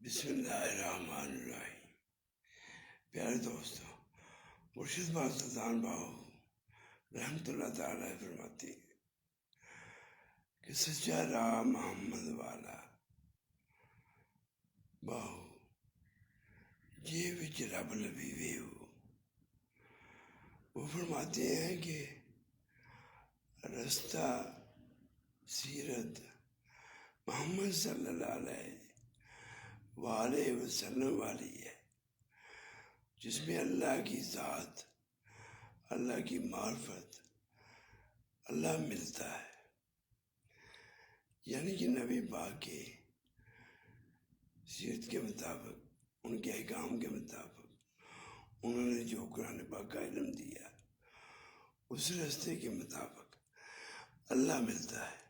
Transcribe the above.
بسم اللہ الرحمن الرحیم۔ پیارے دوستوں، مرشد سلطان باہو رحمۃ اللہ تعالی فرماتے ہیں کہ سچا راہ محمد والا باہو یہ وچ رب نبی ویہو۔ وہ فرماتے ہیں کہ رستہ سیرت محمد صلی اللہ علیہ وآلہ وسلم والی ہے، جس میں اللہ کی ذات، اللہ کی معرفت، اللہ ملتا ہے۔ یعنی کہ نبی پاک کے سیرت کے مطابق، ان کے احکام کے مطابق، انہوں نے جو قرآن پاک کا علم دیا، اس رستے کے مطابق اللہ ملتا ہے۔